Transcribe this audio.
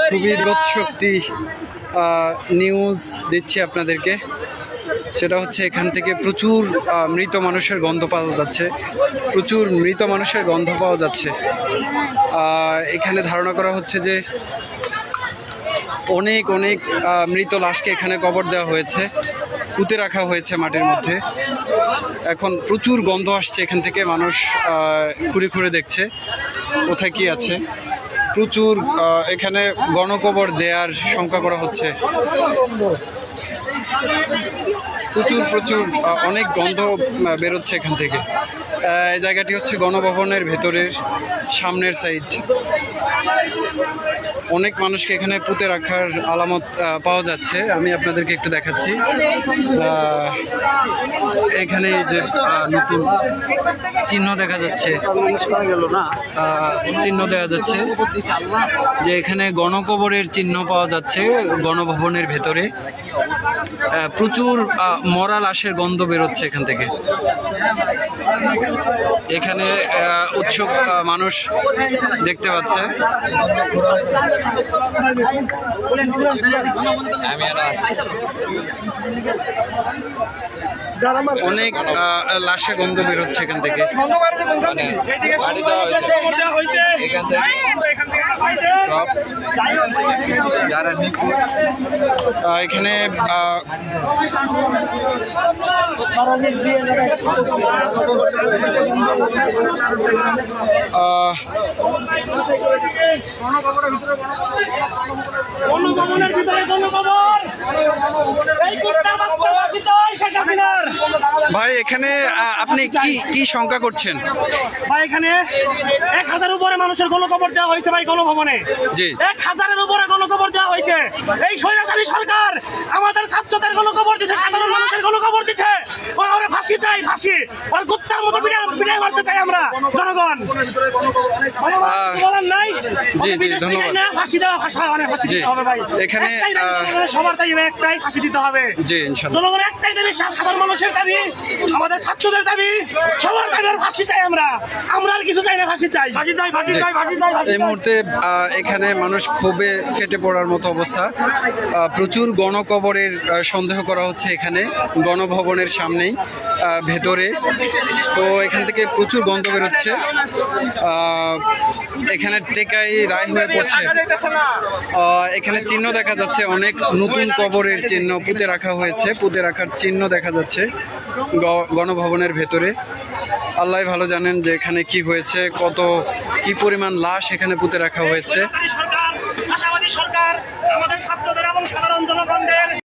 খুবই বিভৎস একটি নিউজ দিচ্ছি আপনাদেরকে। সেটা হচ্ছে এখান থেকে প্রচুর মৃত মানুষের গন্ধ পাওয়া যাচ্ছে, প্রচুর মৃত মানুষের গন্ধ পাওয়া যাচ্ছে। এখানে ধারণা করা হচ্ছে যে অনেক অনেক মৃত লাশকে এখানে কবর দেওয়া হয়েছে, পুঁতে রাখা হয়েছে মাটির মধ্যে। এখন প্রচুর গন্ধ আসছে এখান থেকে, মানুষ ঘুরে ঘুরে দেখছে কোথায় কি আছে। প্রচুর এখানে গণকবর দেওয়ার শঙ্কা করা হচ্ছে। প্রচুর প্রচুর অনেক গন্ধ বেরোচ্ছে এখান থেকে। এই জায়গাটি হচ্ছে গণভবনের ভেতরের সামনের সাইড। অনেক মানুষকে এখানে পুঁতে রাখার আলামত পাওয়া যাচ্ছে। আমি আপনাদেরকে একটু দেখাচ্ছি। এখানে যে নতুন চিহ্ন দেখা যাচ্ছে, চিহ্ন দেখা যাচ্ছে যে এখানে গণকবরের চিহ্ন পাওয়া যাচ্ছে গণভবনের ভেতরে। প্রচুর মরা লাশের গন্ধ বেরোচ্ছে এখান থেকে। এখানে উৎসুক মানুষ দেখতে পাচ্ছে। অনেক লাশের গন্ধ বেরোচ্ছে এখান থেকে। এখানে ভাই এখানে আপনি কি শঙ্কা করছেন? ভাই এখানে 1000 উপরে মানুষের গণকবর দেওয়া হয়েছে ভাই গণভবনে। জি, 1000-এর উপরে গণকবর দেওয়া হয়েছে। এই স্বৈরাচারী সরকার আমাদের ছাত্রদের গণকবর দিচ্ছে, সাধারণ মানুষের গণকবর দিচ্ছে। ওরা ফাঁসি চাই, ফাঁসি। ওর কুত্তার মতো বিদায় মারতে চাই আমরা জনগণ। বলার নাই। জি জি, ধন্যবাদ। ফাঁসি দেওয়া, ফাঁসি দিতে হবে ভাই। এখানে সবার দাবি একটাই, ফাঁসি দিতে হবে। জি, ইনশাআল্লাহ। জনগণের একটাই দাবি, সাধারণ মানুষের দাবি, আমাদের ছাত্রদের দাবি, সবার দাবি আর ফাঁসি চাই। আমরা আর কিছু চাই না, ফাঁসি চাই, ফাঁসি চাই, ফাঁসি চাই, ফাঁসি চাই। এই মুহূর্তে এখানে মানুষ ক্ষোভে ফেটে পড়ার মতো অবস্থা। প্রচুর গণকবরের সন্দেহ করা হচ্ছে এখানে গণভবনের সামনেই ভেতরে। তো এখান থেকে প্রচুর গন্ধ বেরোচ্ছে। এখানে টেকাই রায় হয়ে পড়ছে। এখানে চিহ্ন দেখা যাচ্ছে, অনেক নতুন কবরের চিহ্ন পুঁতে রাখা হয়েছে, পুঁতে রাখার চিহ্ন দেখা যাচ্ছে গণভবনের ভেতরে। আল্লাহ ভালো জানেন যে এখানে কি হয়েছে, কি পরিমাণ লাশ এখানে পুঁতে রাখা হয়েছে। আশাবাদী সরকার আমাদের ছাত্রদের এবং